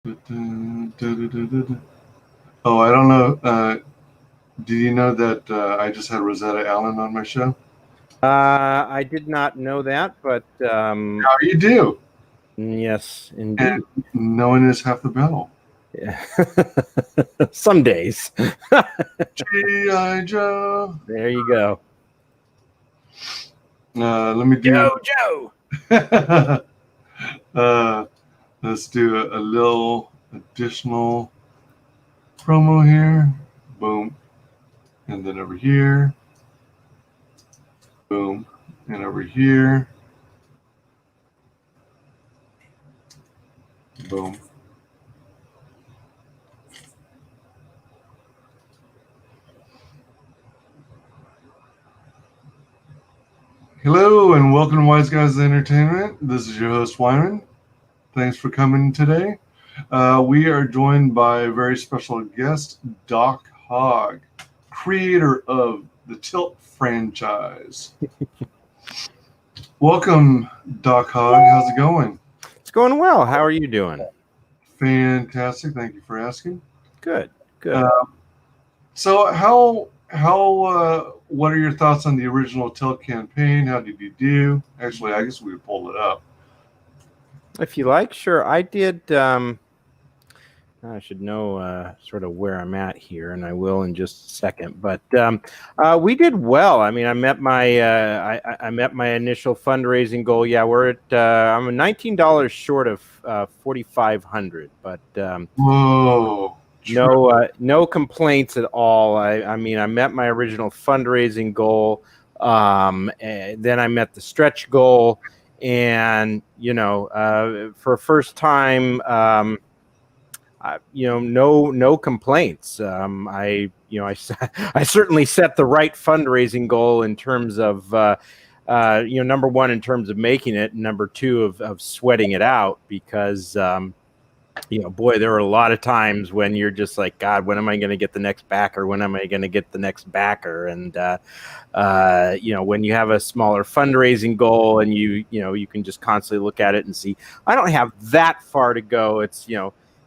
Oh, I don't know. Do you know that I just had Rosetta Allen on my show? I did not know that, but How you do? yes, And indeed. knowing is half the battle. Yeah. Some days. G.I. Joe. There you go. Let me do. Joe. uh, let's do a little additional promo here. Boom. And then over here. Boom. And over here. Boom. Hello and welcome to WyzGyz Entertainment. This is your host Wyman. Thanks for coming today. We are joined by a very special guest, Doc Hog, creator of the Tilt franchise. Welcome, Doc Hog. How's it going? It's going well. How are you doing? Fantastic. Thank you for asking. Good. Good. So what are your thoughts on the original Tilt campaign? How did you do? Actually, I guess we would pull it up. If you like, sure. I did. I should know sort of where I'm at here, and I will in just a second. But we did well. I mean, I met my I met my initial fundraising goal. Yeah, we're at I'm $19 short of 4,500, but Whoa. no complaints at all. I mean, I met my original fundraising goal. Then I met the stretch goal, and for first time. No complaints. I certainly set the right fundraising goal in terms of, number one, in terms of making it, and number two, of sweating it out, because, boy, there were a lot of times when you're just like, God, when am I going to get the next backer? When am I going to get the next backer? And, when you have a smaller fundraising goal and you can just constantly look at it and see, I don't have that far to go.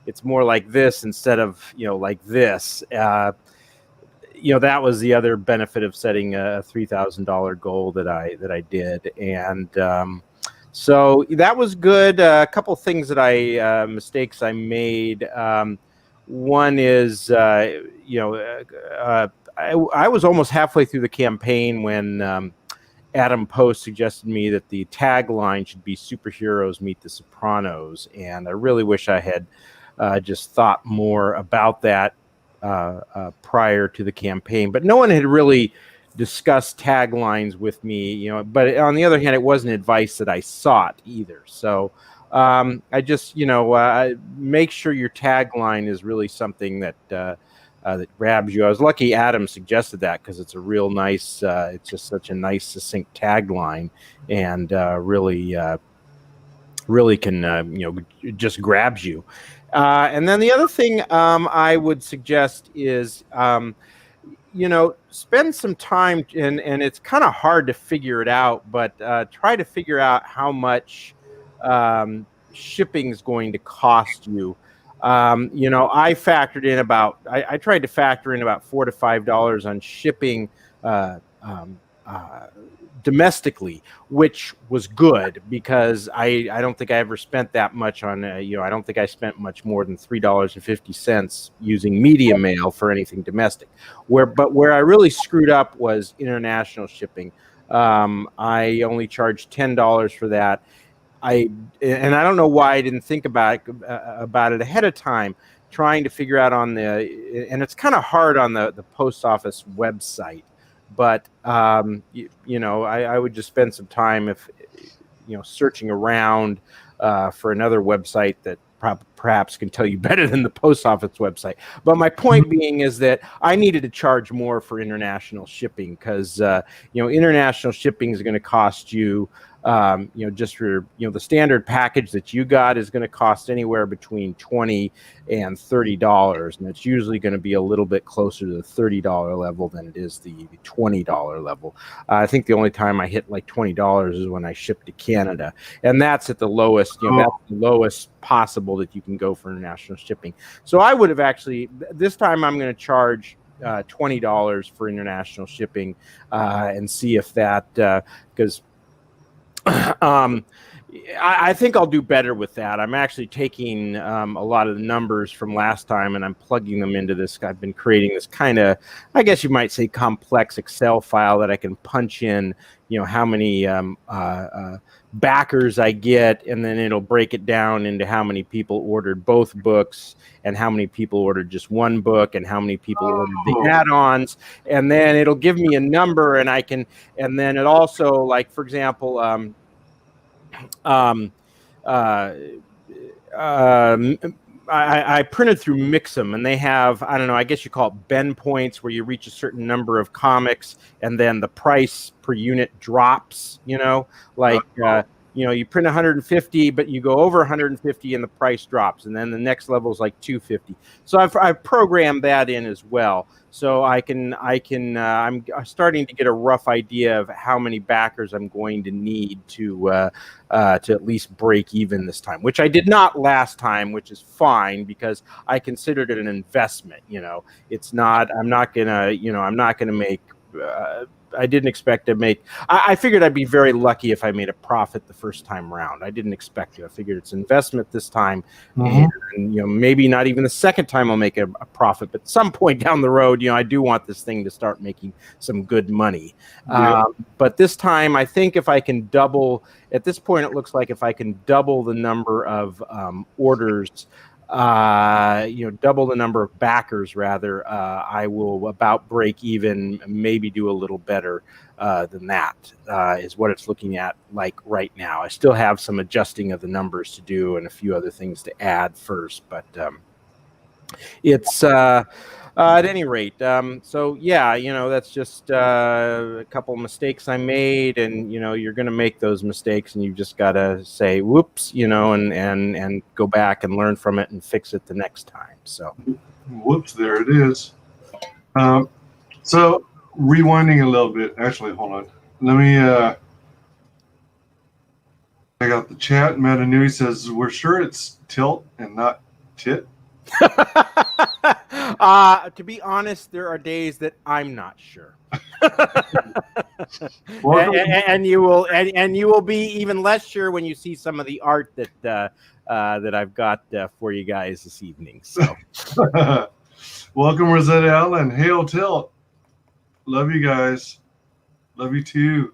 It's more like this instead of, like this. That was the other benefit of setting a $3,000 goal that I did. And so that was good. A couple of things that mistakes I made. One is, I was almost halfway through the campaign when Adam Post suggested me that the tagline should be "Superheroes Meet the Sopranos," and I really wish I had just thought more about that prior to the campaign. But no one had really discussed taglines with me, but on the other hand, it wasn't advice that I sought either. So I just, make sure your tagline is really something that grabs you. I was lucky Adam suggested that, because it's a real nice, it's just such a nice, succinct tagline, and really can, just grabs you. And then the other thing I would suggest is, spend some time, and it's kind of hard to figure it out, but try to figure out how much shipping is going to cost you. I factored in I tried to factor in about $4 to $5 on shipping domestically, which was good, because I don't think I ever spent that much on, I don't think I spent much more than $3.50 using media mail for anything domestic. Where I really screwed up was international shipping. I only charged $10 for that. And I don't know why I didn't think about it ahead of time, trying to figure out and it's kind of hard on the post office website. But I would just spend some time searching around for another website that perhaps can tell you better than the post office website. But my point being is that I needed to charge more for international shipping, because international shipping is going to cost you just for the standard package that you got is going to cost anywhere between $20 and $30, and it's usually going to be a little bit closer to the $30 level than it is the $20 level. I think the only time I hit like $20 is when I shipped to Canada, and that's at the lowest, that's the lowest possible that you can go for international shipping. So I would have actually, this time I'm going to charge $20 for international shipping, and see if that, because I think I'll do better with that. I'm actually taking a lot of the numbers from last time and I'm plugging them into this. I've been creating this kind of, I guess you might say, complex Excel file that I can punch in, how many backers I get, and then it'll break it down into how many people ordered both books and how many people ordered just one book and how many people ordered the add-ons, and then it'll give me a number, and and then it also, like, for example, I printed through Mix'em, and they have, I don't know, I guess you call it Ben points, where you reach a certain number of comics and then the price per unit drops, like, you print 150, but you go over 150 and the price drops, and then the next level is like 250. So I've programmed that in as well. So I'm starting to get a rough idea of how many backers I'm going to need to at least break even this time, which I did not last time, which is fine because I considered it an investment. It's not, I'm not gonna make, I didn't expect to make, I figured I'd be very lucky if I made a profit the first time around. I didn't expect to. I figured it's investment this time, and maybe not even the second time I'll make a profit, but at some point down the road, I do want this thing to start making some good money. But this time, I think if I can double, at this point, it looks like if I can double the number of orders, double the number of backers, rather, I will about break even, maybe do a little better than that, is what it's looking at like right now. I still have some adjusting of the numbers to do and a few other things to add first, but it's at any rate, so yeah, that's just a couple of mistakes I made, and you're going to make those mistakes, and you just got to say whoops, and go back and learn from it and fix it the next time. So whoops, there it is. So rewinding a little bit, actually, hold on, let me I got the chat. Matanui says, we're sure it's tilt and not tit. To be honest, there are days that I'm not sure. and you will be even less sure when you see some of the art that I've got for you guys this evening. So welcome, Rosetta Allen. Hail Tilt. Love you guys. Love you too.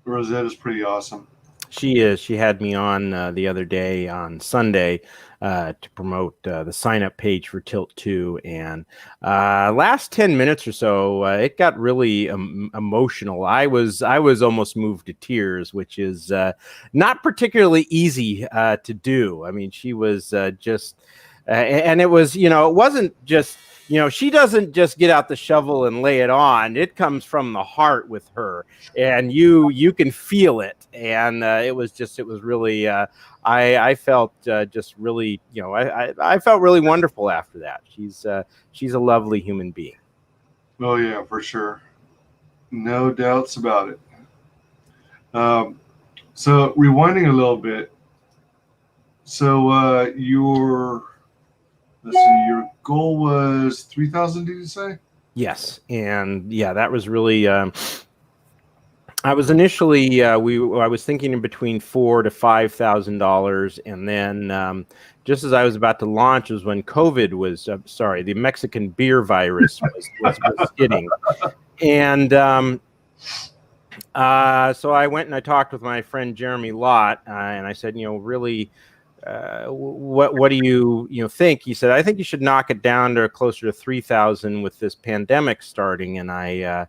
Rosetta's pretty awesome. She is. She had me on the other day on Sunday to promote the sign-up page for Tilt 2, and last 10 minutes or so, it got really emotional. I was almost moved to tears, which is not particularly easy to do. I mean, she was just, and it was, it wasn't just, she doesn't just get out the shovel and lay it on. It comes from the heart with her, and you can feel it. And it was really, I felt just really, I felt really wonderful after that. She's a lovely human being. Oh yeah, for sure. No doubts about it. So rewinding a little bit. So your goal was 3,000, did you say? Yes, and yeah, that was really. I was initially I was thinking in between $4,000 to $5,000, and then just as I was about to launch was when COVID was the Mexican beer virus was hitting, and so I went and I talked with my friend Jeremy Lott, and I said, really. What do you think? He said, I think you should knock it down to closer to 3,000 with this pandemic starting. And I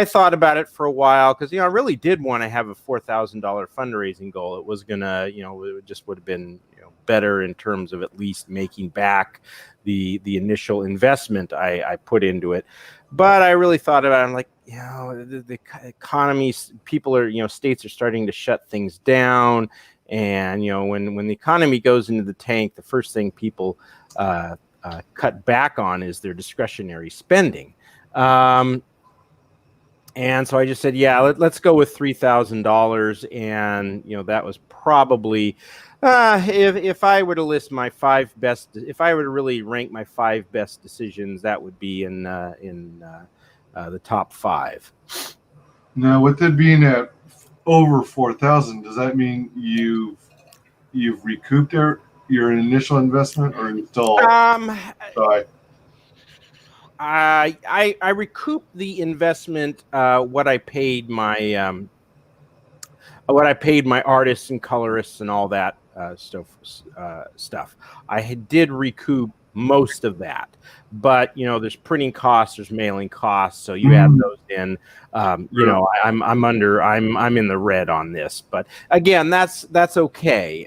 thought about it for a while because I really did want to have a $4,000 fundraising goal. It was gonna it just would have been better in terms of at least making back the initial investment I put into it. But I really thought about it. I'm like, the economy, people are, states are starting to shut things down. And, when the economy goes into the tank, the first thing people cut back on is their discretionary spending. And so I just said, let's go with $3,000. And, that was probably, if I were to list my if I were to really rank my 5 best decisions, that would be in the top 5. Now, with it being at over 4,000, does that mean you've recouped your initial investment, or you still? I recouped the investment, what I paid my artists and colorists and all that stuff. I did recoup most of that, but there's printing costs, there's mailing costs, so you add those in. I'm in the red on this, but again, that's okay.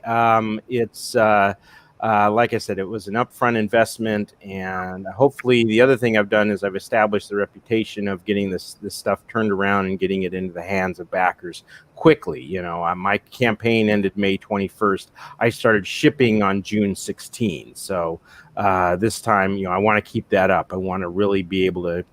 It's like I said, it was an upfront investment, and hopefully the other thing I've done is I've established the reputation of getting this stuff turned around and getting it into the hands of backers quickly. My campaign ended May 21st. I started shipping on June 16th. So this time, I want to keep that up. I want to really be able to,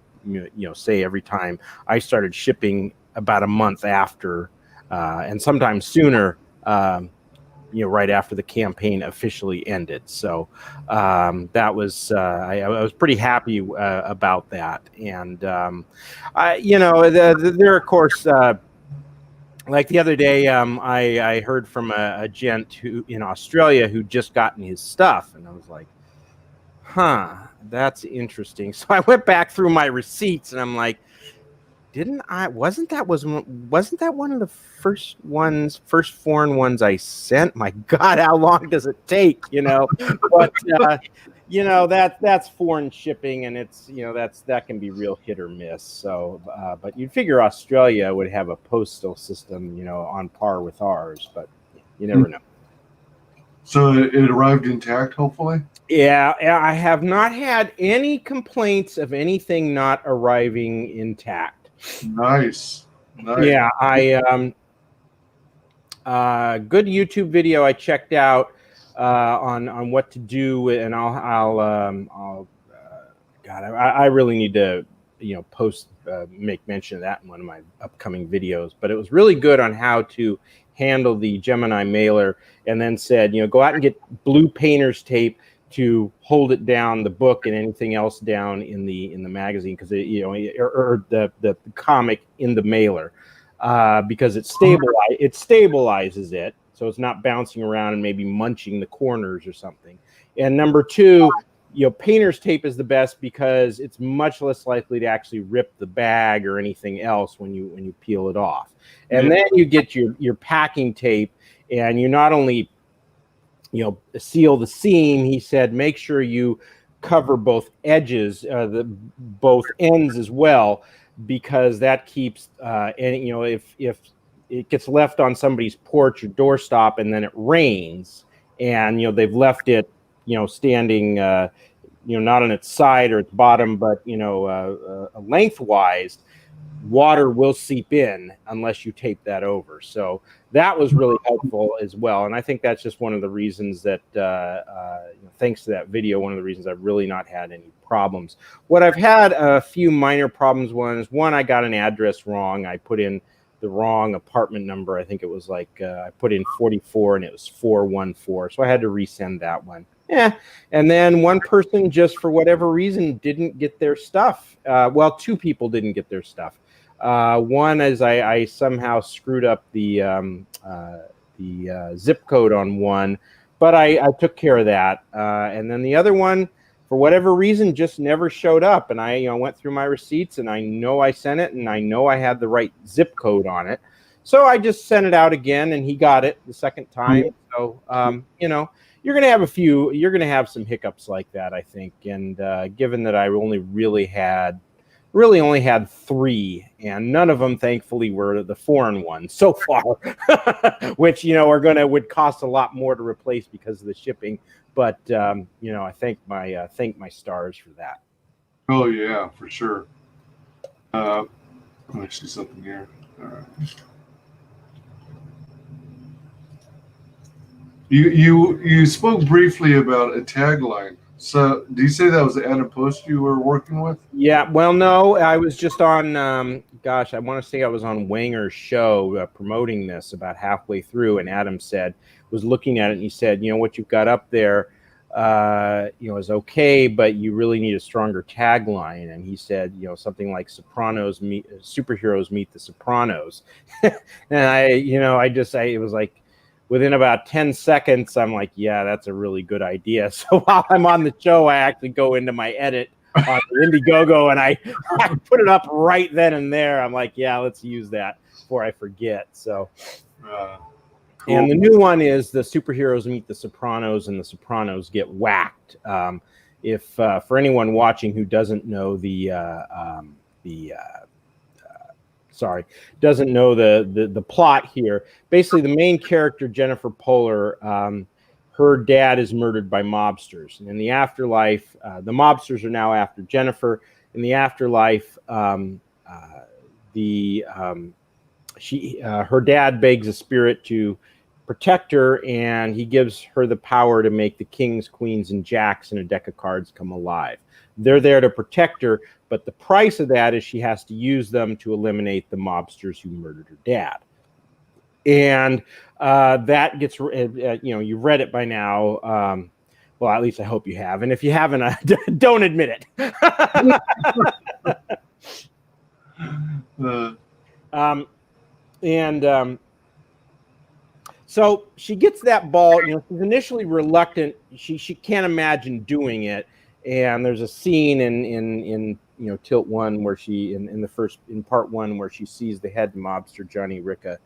say every time I started shipping about a month after, and sometimes sooner, right after the campaign officially ended. So that was, I was pretty happy about that. And, there, of course, like the other day, I heard from a gent who in Australia who just gotten his stuff. And I was like, that's interesting. So I went back through my receipts and I'm like, wasn't that one of the first foreign ones I sent? My God, how long does it take? But that's foreign shipping, and it's that can be real hit or miss. So, but you'd figure Australia would have a postal system, on par with ours, but you never know. So it arrived intact, hopefully? Yeah, I have not had any complaints of anything not arriving intact. Nice. Yeah, good YouTube video I checked out on what to do, and I really need to make mention of that in one of my upcoming videos. But it was really good on how to handle the Gemini mailer, and then said, go out and get blue painter's tape to hold it down, the book and anything else down in the magazine, because or the comic in the mailer, because it stabilizes it, so it's not bouncing around and maybe munching the corners or something. And number 2, painter's tape is the best because it's much less likely to actually rip the bag or anything else when you peel it off. And then you get your packing tape, and you not only seal the seam. He said, make sure you cover both edges, both ends as well, because that keeps, if it gets left on somebody's porch or doorstop and then it rains, and, they've left it, standing, not on its side or its bottom, but, lengthwise, water will seep in unless you tape that over. So that was really helpful as well. And I think that's just one of the reasons that, thanks to that video, one of the reasons I've really not had any problems. What I've had a few minor problems was, one, I got an address wrong. I put in the wrong apartment number. I think it was like, I put in 44 and it was 414. So I had to resend that one. And then one person, just for whatever reason, didn't get their stuff. Well, 2 people didn't get their stuff. One is I somehow screwed up the zip code on one, but I took care of that. And then the other one, for whatever reason, just never showed up. And I went through my receipts, and I know I sent it, and I know I had the right zip code on it. So I just sent it out again, and he got it the second time. So, you're going to have some hiccups like that, I think. And given that I only really had really only had 3, and none of them, thankfully, were the foreign ones so far, which would cost a lot more to replace because of the shipping. But I thank my stars for that. Oh yeah, for sure. Let me see something here. All right. You spoke briefly about a tagline. So, do you say that was Adam Post you were working with? Yeah, well, no, I was just on, I want to say I was on Wanger's show promoting this about halfway through, and Adam was looking at it, and he said, what you've got up there, is okay, but you really need a stronger tagline. And he said, something like superheroes meet the Sopranos. And it was like, within about 10 seconds, I'm like, yeah, that's a really good idea. So while I'm on the show, I actually go into my edit on Indiegogo, and I put it up right then and there. I'm like, yeah, let's use that before I forget. So, cool. And the new one is the superheroes meet the Sopranos, and the Sopranos get whacked. If for anyone watching who doesn't know doesn't know the plot here, basically the main character, Jennifer Poehler, her dad is murdered by mobsters, and in the afterlife, the mobsters are now after Jennifer. In the afterlife, her dad begs a spirit to protect her, and he gives her the power to make the kings, queens, and jacks in a deck of cards come alive. They're there to protect her, but the price of that is she has to use them to eliminate the mobsters who murdered her dad. And that gets, you've read it by now. Well, at least I hope you have. And if you haven't, don't admit it. So she gets that ball. She's initially reluctant. She can't imagine doing it. And there's a scene in Tilt 1 where she in part 1 where she sees the head mobster Johnny Ricca.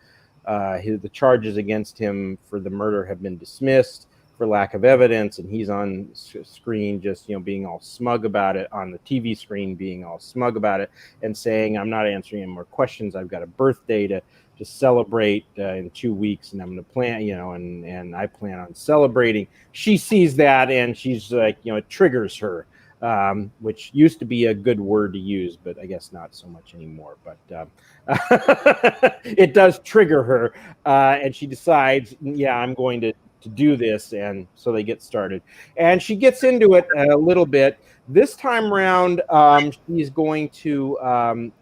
The charges against him for the murder have been dismissed for lack of evidence, and he's on screen just being all smug about it, on the TV screen being all smug about it, and saying, I'm not answering any more questions. I've got a birthday to celebrate in 2 weeks, and I'm going to plan, and I plan on celebrating. She sees that, and she's like, it triggers her, which used to be a good word to use, but I guess not so much anymore. But it does trigger her, and she decides, yeah, I'm going to do this, and so they get started. And she gets into it a little bit. This time around, she's going to,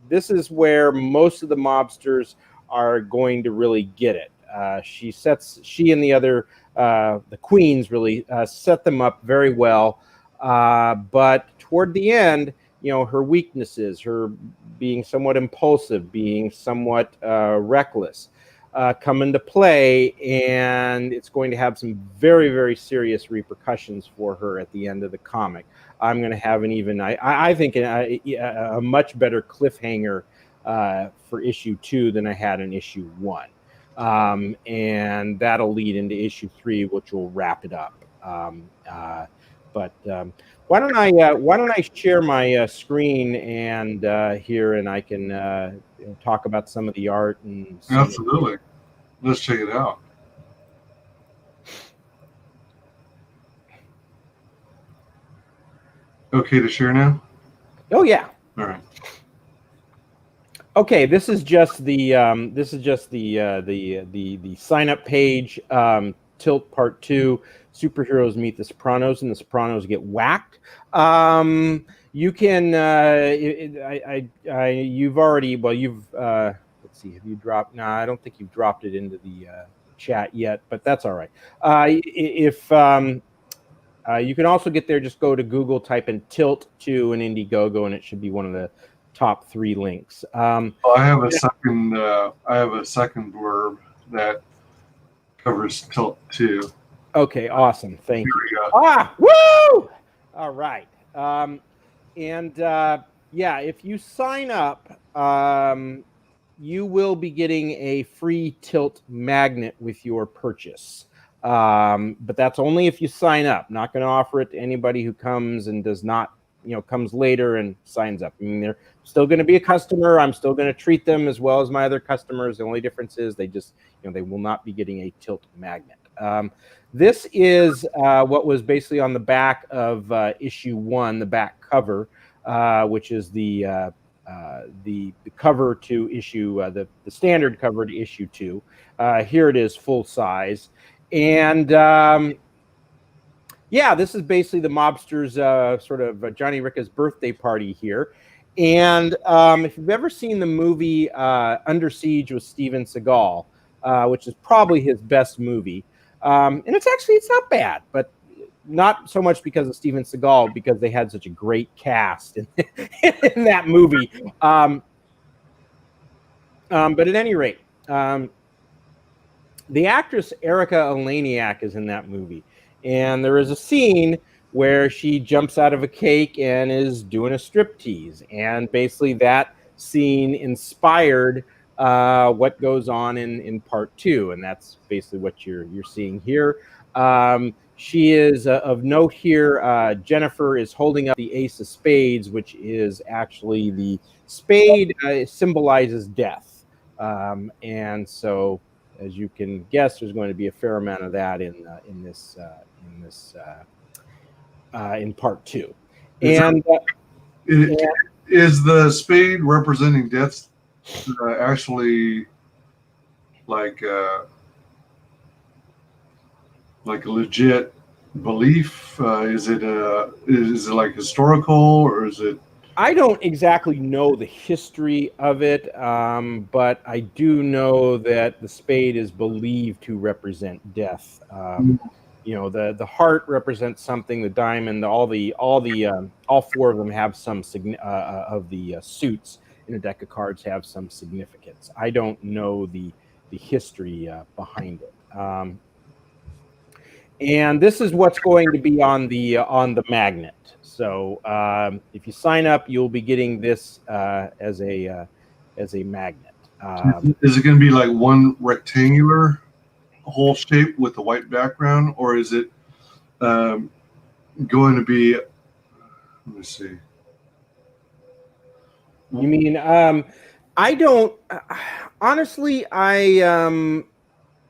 this is where most of the mobsters are going to really get it. She and the other, the queens really set them up very well. But toward the end, her weaknesses, her being somewhat impulsive, being somewhat reckless, come into play, and it's going to have some very, very serious repercussions for her at the end of the comic. I'm going to have I think a much better cliffhanger for issue 2 than I had in issue 1, and that'll lead into issue 3, which will wrap it up. But why don't I share my screen and here, and I can talk about some of the art and absolutely. Let's check it out. Okay to share now? Oh yeah. All right. Okay, this is just the sign up page. Tilt Part 2. Superheroes meet the Sopranos, and the Sopranos get whacked. You can you've already, let's see, have you dropped? No, I don't think you've dropped it into the chat yet, but that's all right. If you can also get there, just go to Google, type in Tilt 2 and Indiegogo, and it should be one of the top 3 links. I have a second. I have a second blurb that covers Tilt 2. Okay, awesome. Thank you. Go. Woo! All right. Yeah, if you sign up, you will be getting a free Tilt magnet with your purchase. But that's only if you sign up. Not going to offer it to anybody who comes and does not comes later and signs up. I mean, they're still going to be a customer. I'm still going to treat them as well as my other customers. The only difference is they just, they will not be getting a tilt magnet. This is what was basically on the back of issue 1, the back cover, which is the cover to issue, the standard cover to issue 2. Here it is full size. And yeah, this is basically the mobster's sort of Johnny Ricca's birthday party here. And if you've ever seen the movie Under Siege with Steven Seagal, which is probably his best movie, and it's not bad, but not so much because of Steven Seagal, because they had such a great cast in that movie. But at any rate, the actress Erica Eleniak is in that movie. And there is a scene where she jumps out of a cake and is doing a striptease. And basically that scene inspired what goes on in part 2. And that's basically what you're seeing here. She is of note here. Jennifer is holding up the Ace of Spades, which is actually the spade symbolizes death. And so, as you can guess, there's going to be a fair amount of that in part 2. And is the spade representing death actually like a legit belief? Is it like historical, or is it? I don't exactly know the history of it, but I do know that the spade is believed to represent death. The heart represents something. The diamond, all 4 of them have some of the suits in a deck of cards have some significance. I don't know the history behind it. And this is what's going to be on the magnet. So if you sign up, you'll be getting this as a magnet. Is it going to be like one rectangular hole shape with a white background, or is it going to be? Let me see. You mean I don't honestly.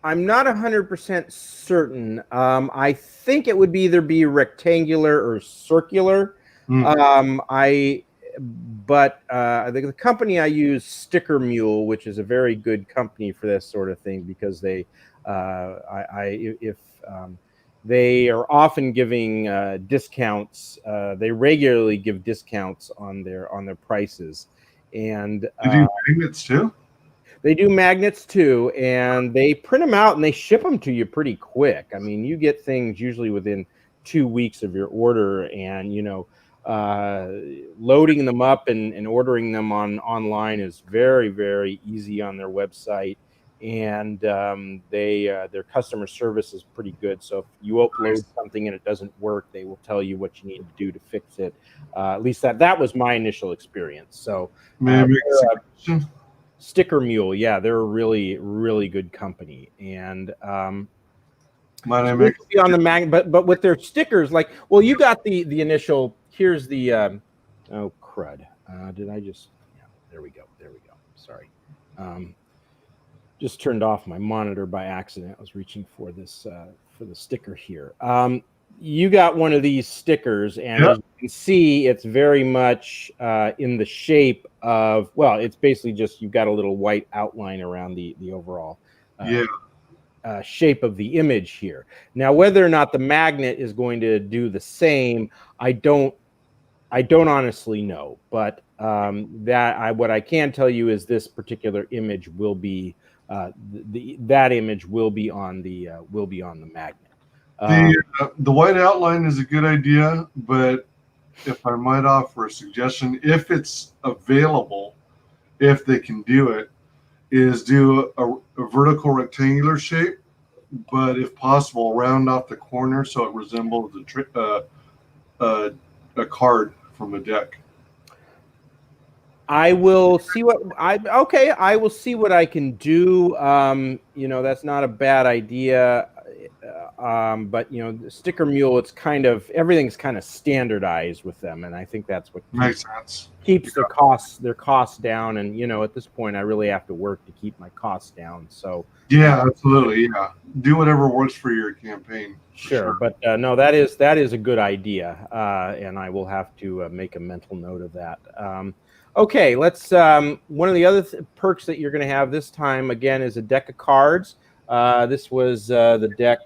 I'm not 100% certain. I think it would either be rectangular or circular. The company I use, Sticker Mule, which is a very good company for this sort of thing, because they they are often giving discounts. They regularly give discounts on their prices, and they do magnets too. They do magnets too, and they print them out and they ship them to you pretty quick. I mean, you get things usually within 2 weeks of your order, and loading them up and ordering them online is very, very easy on their website. And their customer service is pretty good. So if you upload something and it doesn't work, they will tell you what you need to do to fix it. At least that was my initial experience. So Sticker Mule, yeah, they're a really, really good company. And my name is on the magnet, but with their stickers, like, well, you got the initial. Here's the oh crud! Did I just? Yeah, there we go. Sorry. Just turned off my monitor by accident. I was reaching for this for the sticker here. You got one of these stickers, and as you can see, it's very much in the shape of, well, it's basically just you've got a little white outline around the overall shape of the image here. Now, whether or not the magnet is going to do the same, I don't honestly know. But what I can tell you is this particular image will be that image will be on the magnet. The white outline is a good idea, but if I might offer a suggestion, if it's available, if they can do it, is do a vertical rectangular shape, but if possible, round off the corner so it resembles a card from a deck. I will see what I will see what I can do. That's not a bad idea. but the sticker mule, it's kind of everything's kind of standardized with them, and I think that's what Makes sense. keeps their costs down. And at this point, I really have to work to keep my costs down. So yeah, absolutely. Yeah, do whatever works for your campaign. sure. But no, that is a good idea, and I will have to make a mental note of that. Okay, let's. One of the other perks that you're going to have this time again is a deck of cards. This was the deck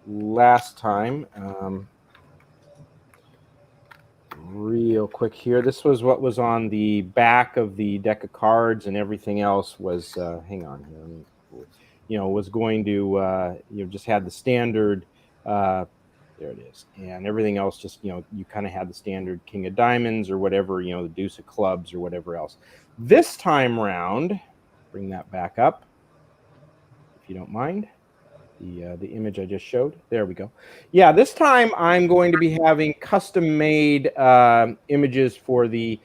last time. Real quick here. This was what was on the back of the deck of cards, and everything else was. Hang on here. Was going to just had the standard. There it is, and everything else just you kind of had the standard King of Diamonds or whatever, the Deuce of Clubs or whatever else. This time round, bring that back up, if you don't mind. The image I just showed. There we go. Yeah, this time I'm going to be having custom-made images for the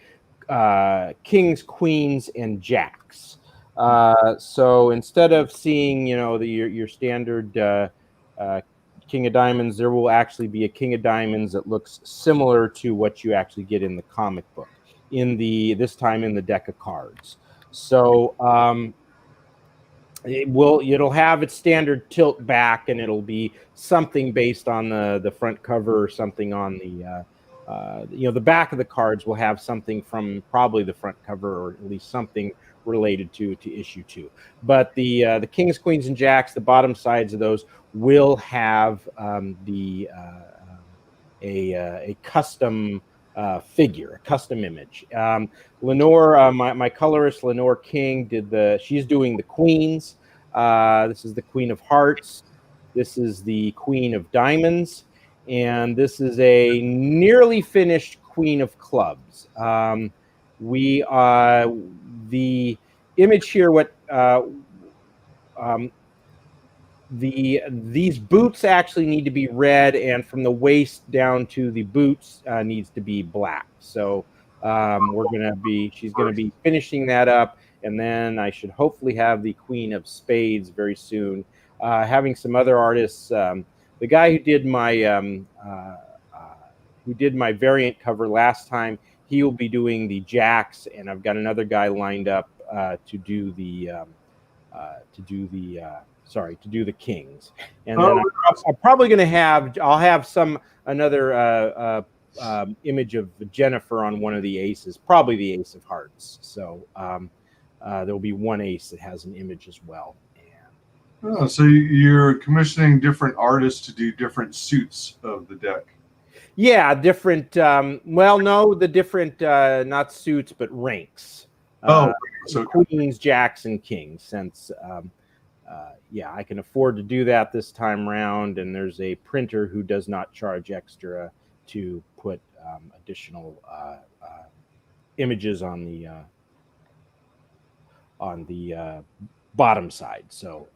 kings, queens, and jacks. So instead of seeing, your standard King of Diamonds, there will actually be a King of Diamonds that looks similar to what you actually get in the comic book. This time in the deck of cards. So it'll have its standard tilt back, and it'll be something based on the front cover, or something on the back of the cards will have something from probably the front cover, or at least something related to issue 2. But the kings, queens, and jacks, the bottom sides of those will have a custom figure, a custom image. Lenore, my colorist Lenore King she's doing the queens. This is the Queen of Hearts. This is the Queen of Diamonds, and this is a nearly finished Queen of Clubs. The image here, these boots actually need to be red, and from the waist down to the boots needs to be black. So she's gonna be finishing that up, and then I should hopefully have the Queen of Spades very soon. Having some other artists, the guy who did my variant cover last time, he will be doing the jacks, and I've got another guy lined up to do the kings. And then I'm probably going to I'll have another image of Jennifer on one of the aces, probably the Ace of Hearts. So there'll be one ace that has an image as well. So you're commissioning different artists to do different suits of the deck. Yeah, different. The different not suits but ranks. So queens, jacks, and kings. Since I can afford to do that this time round, and there's a printer who does not charge extra to put additional images on the bottom side. So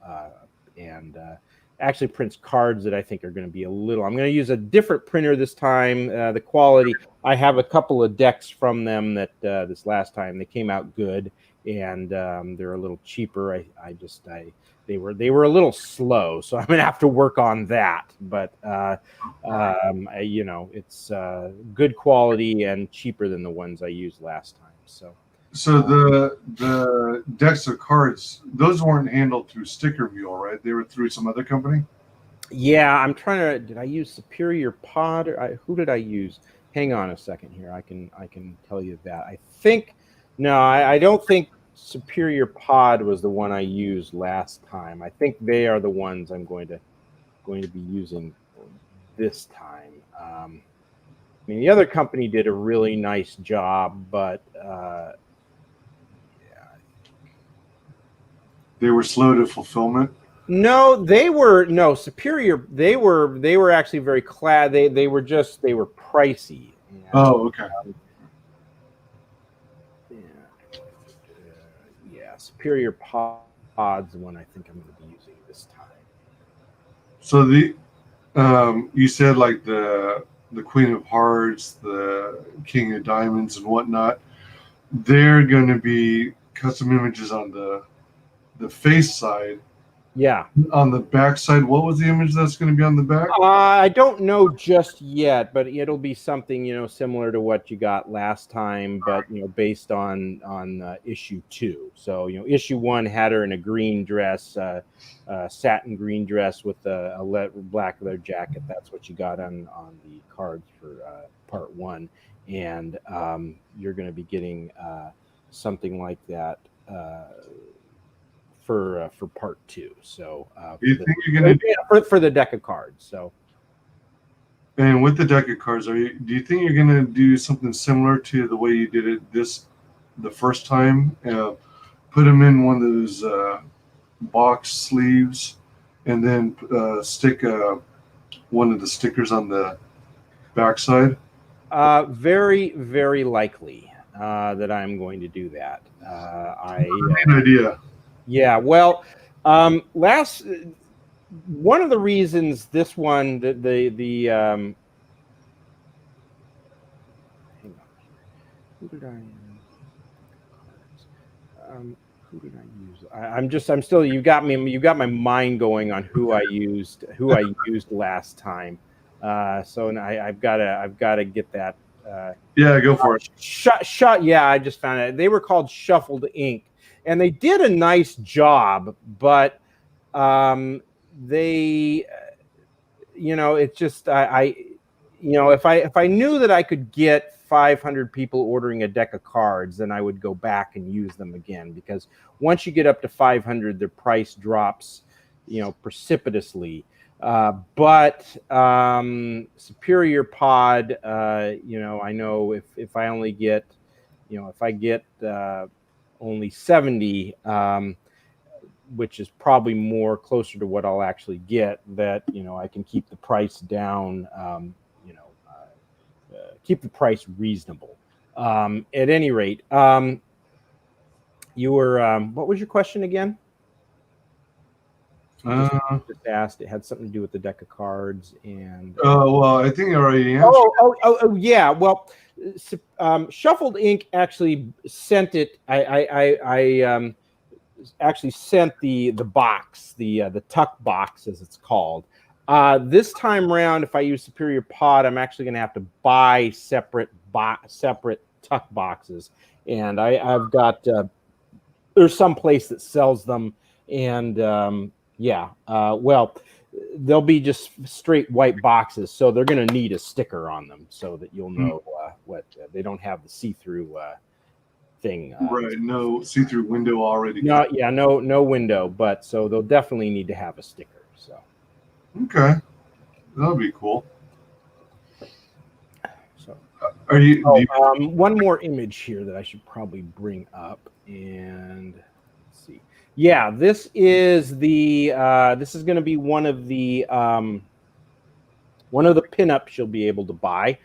actually prints cards that I think are going to be I'm going to use a different printer this time. The quality, I have a couple of decks from them that this last time they came out good, and they're a little cheaper. They were a little slow, so I'm going to have to work on that. But it's good quality and cheaper than the ones I used last time. So the decks of cards, those weren't handled through Sticker Mule, right? They were through some other company? Yeah, I'm trying to. Did I use Superior Pod? Who did I use? Hang on a second here. I can tell you that. I don't think Superior Pod was the one I used last time. I think they are the ones I'm going to be using this time. The other company did a really nice job, but they were slow to fulfillment. No, Superior. They were actually very they were pricey. Okay. Superior Pod's the one I think I'm going to be using this time. So you said like the Queen of Hearts, the King of Diamonds, and whatnot. They're going to be custom images on the face side, Yeah. On the back side, what was the image that's going to be on the back? I don't know just yet, but it'll be something, you know, similar to what you got last time, but, you know, based on issue 2. So, you know, issue 1 had her in a green dress, satin green dress with a black leather jacket. That's what you got on the cards for part 1. And you're going to be getting something like that for part 2. So Do you think you're going to for the deck of cards. So. And with the deck of cards, do you think you're going to do something similar to the way you did it the first time? Put them in one of those box sleeves, and then stick one of the stickers on the backside? Very, very likely that I'm going to do that. Good idea. Yeah. Well, one of the reasons this one, the hang on, who did I? Who did I use? I'm still. You got my mind going on who I used last time. So I've got to get that. Yeah, go for it. Shut. Yeah, I just found it. They were called Shuffled Ink, and they did a nice job, but they, you know, it's just you know, if I knew that I could get 500 people ordering a deck of cards, then I would go back and use them again, because once you get up to 500, their price drops, you know, precipitously. But Superior Pod, you know, I know if I only get, you know, if I get only 70, which is probably more closer to what I'll actually get, that, you know, I can keep the price down, you know, keep the price reasonable. At any rate, you were, what was your question again? Just asked. It had something to do with the deck of cards, and well, I think I already answered. Oh, yeah. Well, Shuffled Ink actually sent it. I actually sent the box, the tuck box, as it's called. This time around, if I use Superior Pod, I'm actually going to have to buy separate tuck boxes, and I've got there's some place that sells them, and yeah, well, they'll be just straight white boxes, so they're going to need a sticker on them so that you'll know what they don't have the see-through thing. Right, no see-through window already. No, yeah, no window, but so they'll definitely need to have a sticker. So. Okay, that'll be cool. So, are you? One more image here that I should probably bring up, and let's see. Yeah, this is going to be one of the pinups you'll be able to buy.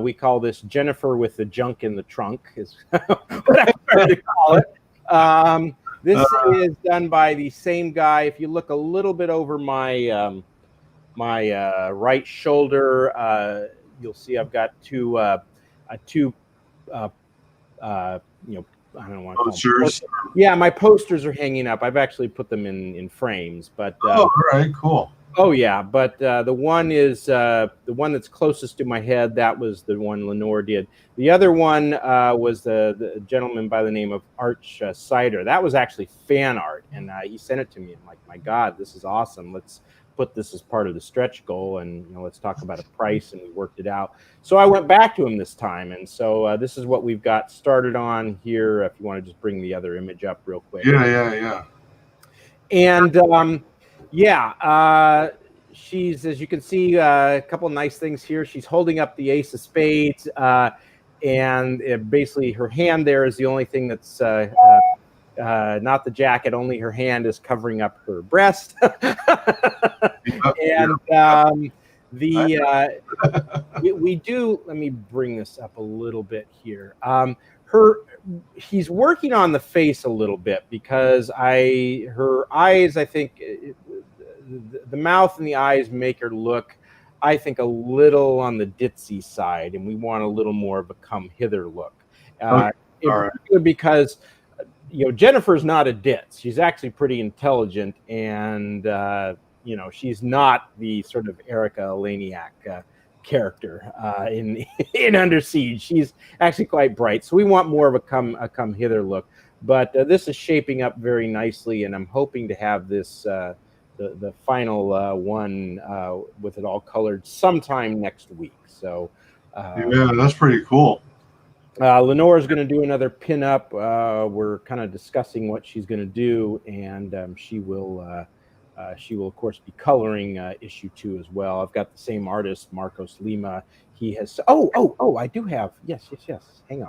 We call this Jennifer with the junk in the trunk, is what I prefer to call it. This is done by the same guy. If you look a little bit over my my right shoulder, you'll see I've got two you know, I don't want to posters. Yeah, my posters are hanging up. I've actually put them in frames, but all right, cool. Oh yeah, but the one is the one that's closest to my head. That was the one Lenore did. The other one was the gentleman by the name of Arch Cider. That was actually fan art, and he sent it to me. I'm like, my God, this is awesome. Let's put this as part of the stretch goal, and you know, let's talk about a price. And we worked it out. So I went back to him this time, and so this is what we've got started on here. If you want to just bring the other image up real quick. Yeah. And yeah, she's, as you can see, a couple of nice things here. She's holding up the Ace of Spades, and basically her hand there is the only thing that's not the jacket. Only her hand is covering up her breast. And we do. Let me bring this up a little bit here. He's working on the face a little bit because her eyes, I think, the mouth and the eyes make her look, I think, a little on the ditzy side, and we want a little more of a come hither look. In particular because Jennifer's not a ditz. She's actually pretty intelligent, and she's not the sort of Erica Eleniak character in in Under Siege. She's actually quite bright, so we want more of a come hither look. But this is shaping up very nicely, and I'm hoping to have this the final one with it all colored sometime next week. So yeah, that's pretty cool. Lenore's going to do another pinup. We're kind of discussing what she's going to do, and she will, of course, be coloring issue 2 as well. I've got the same artist, Marcos Lima. He has. Oh! I do have. Yes. Hang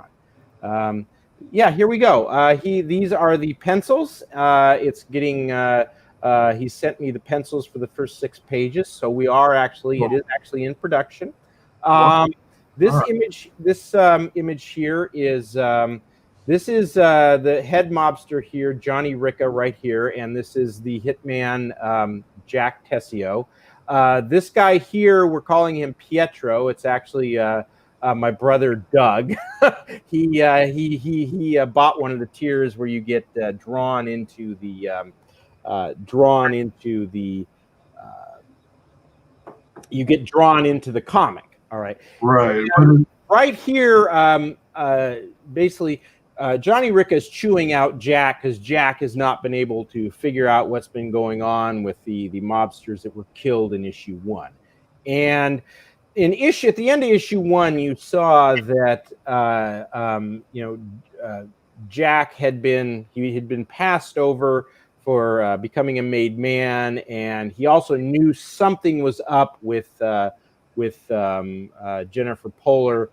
on. Yeah, here we go. These are the pencils. It's getting. He sent me the pencils for the first 6 pages, so we are actually. It is actually in production. This image here is this is the head mobster here, Johnny Ricca, right here, and this is the hitman Jack Tessio. This guy here, we're calling him Pietro. It's actually my brother Doug. he bought one of the tiers where you get drawn into the comic. All right. Right. Right here, basically, Johnny Ricca is chewing out Jack because Jack has not been able to figure out what's been going on with the mobsters that were killed in issue 1. And at the end of issue 1, you saw that Jack had been passed over for becoming a made man, and he also knew something was up with Jennifer Poehler.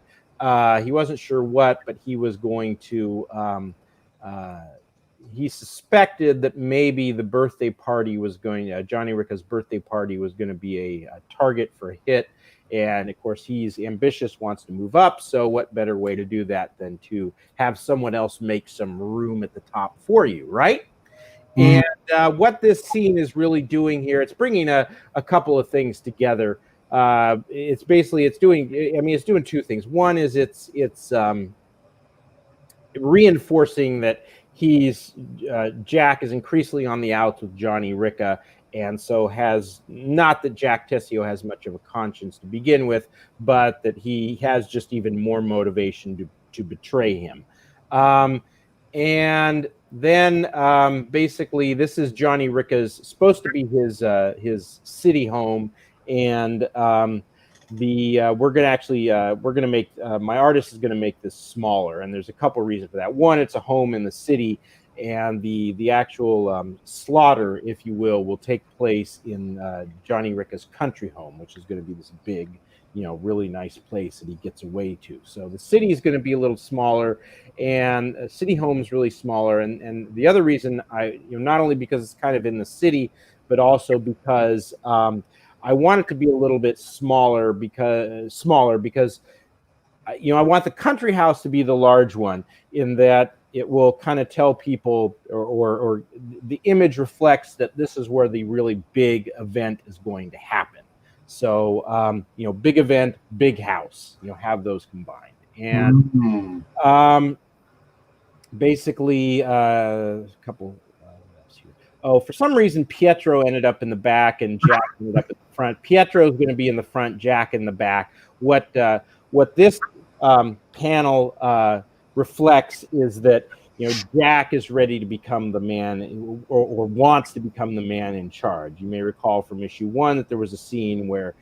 He wasn't sure what, but he was going to. He suspected that maybe the birthday party was Johnny Ricca's birthday party was going to be a target for a hit. And of course, he's ambitious, wants to move up. So what better way to do that than to have someone else make some room at the top for you, right? And what this scene is really doing here, it's bringing a couple of things together. It's doing 2 things. One is it's reinforcing that Jack is increasingly on the outs with Johnny Ricca, and so not that Jack Tessio has much of a conscience to begin with, but that he has just even more motivation to betray him. And then basically this is Johnny Ricca's supposed to be his city home, and we're gonna make my artist is gonna make this smaller, and there's a couple reasons for that. One, it's a home in the city, and the actual slaughter, if you will take place in Johnny Ricca's country home, which is going to be this big, really nice place that he gets away to. So the city is going to be a little smaller, and city home is really smaller. And the other reason not only because it's kind of in the city, but also because I want it to be a little bit smaller because I want the country house to be the large one, in that it will kind of tell people, or the image reflects that this is where the really big event is going to happen. So, big event, big house, have those combined. And basically, a couple. For some reason, Pietro ended up in the back and Jack ended up in the front. Pietro is going to be in the front, Jack in the back. What this panel reflects is that Jack is ready to become the man, or wants to become the man in charge. You may recall from issue 1 that there was a scene where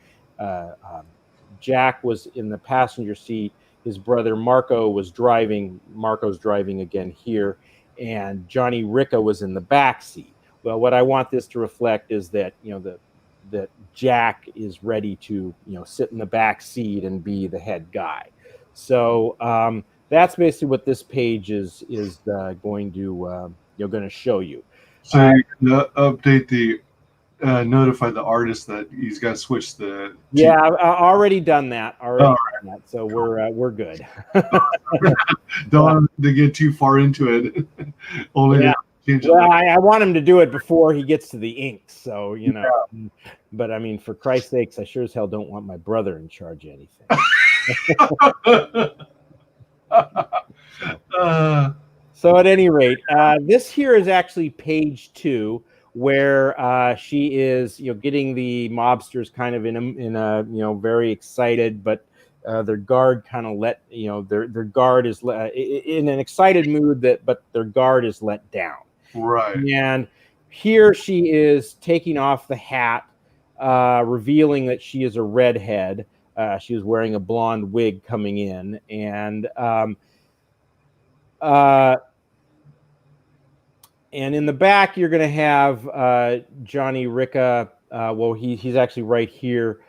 Jack was in the passenger seat. His brother Marco was driving. Marco's driving again here, and Johnny Ricca was in the back seat. Well, what I want this to reflect is that that Jack is ready to sit in the back seat and be the head guy. So that's basically what this page is going to show you. So you can update notify the artist that he's got to switch the. Yeah, I've already done that. So we're good. Don't to get too far into it. Only yeah. Well, I want him to do it before he gets to the ink. So Yeah. But I mean, for Christ's sakes, I sure as hell don't want my brother in charge of anything. So at any rate, this here is actually page 2, where she is, getting the mobsters kind of in a very excited, but their guard kind of their guard is in an excited mood, but their guard is let down. Right. And here she is taking off the hat, revealing that she is a redhead. She was wearing a blonde wig coming in, and in the back, you're going to have Johnny Ricca. Well, he's actually right here.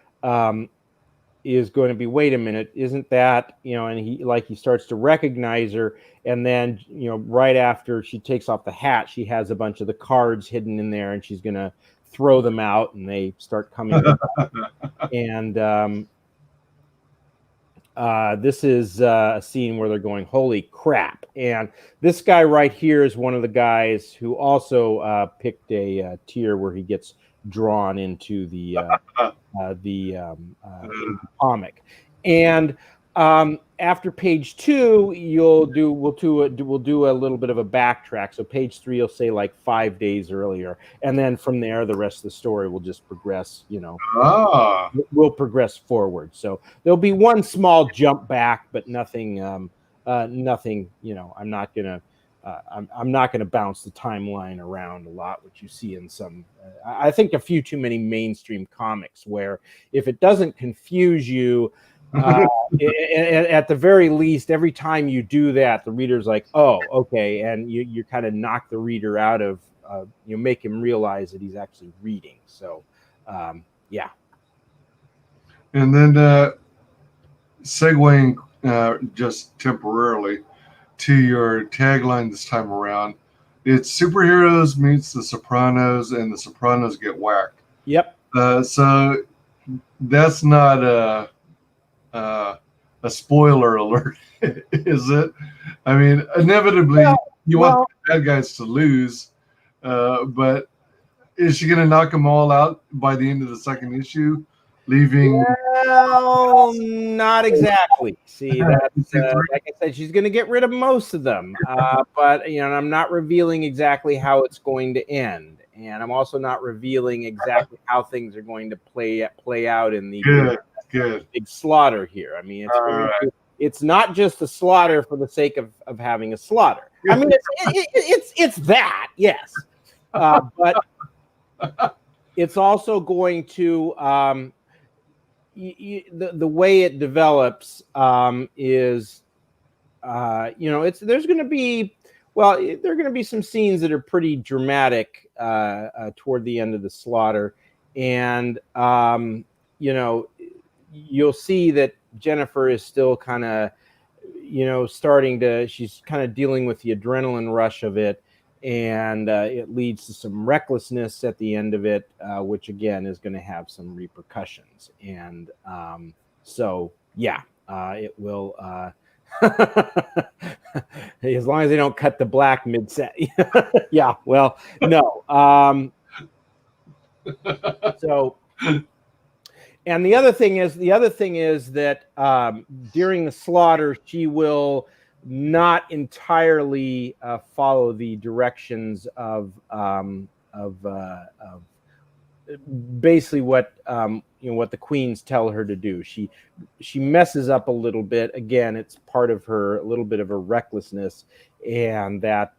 Is going to be, wait a minute, isn't that, and he starts to recognize her. And then, right after she takes off the hat, she has a bunch of the cards hidden in there, and she's going to throw them out, and they start coming. And this is a scene where they're going, holy crap. And this guy right here is one of the guys who also picked a tier where he gets drawn into the comic. And after page 2, we'll do a little bit of a backtrack. So page 3 will say like 5 days earlier, and then from there the rest of the story will just progress. We'll progress forward. So there'll be one small jump back, but nothing. Nothing. I'm not gonna. I'm not going to bounce the timeline around a lot, which you see in some, I think, a few too many mainstream comics, where if it doesn't confuse you, at the very least, every time you do that, the reader's like, oh, okay. And you kind of knock the reader out of, make him realize that he's actually reading. So, yeah. And then segueing just temporarily to your tagline this time around, it's superheroes meets The Sopranos, and The Sopranos get whacked. Yep. So that's not a spoiler alert, is it? I mean, inevitably you want the bad guys to lose, but is she going to knock them all out by the end of the second issue? Leaving? Well, not exactly. See, that's like I said, she's going to get rid of most of them. But I'm not revealing exactly how it's going to end, and I'm also not revealing exactly how things are going to play out in the big slaughter here. I mean, it's not just a slaughter for the sake of having a slaughter. I mean, it's that, yes, but it's also going to. The way it develops is, there's going to be, there are going to be some scenes that are pretty dramatic toward the end of the slaughter, and you'll see that Jennifer is still kind of, she's kind of dealing with the adrenaline rush of it. And it leads to some recklessness at the end of it, which again is going to have some repercussions. And so, yeah, it will. As long as they don't cut the black mid-set. Yeah, well, no. So, and the other thing is that during the slaughter, she will not entirely follow the directions of basically what what the queens tell her to do. She messes up a little bit. Again, it's part of a little bit of her recklessness, and that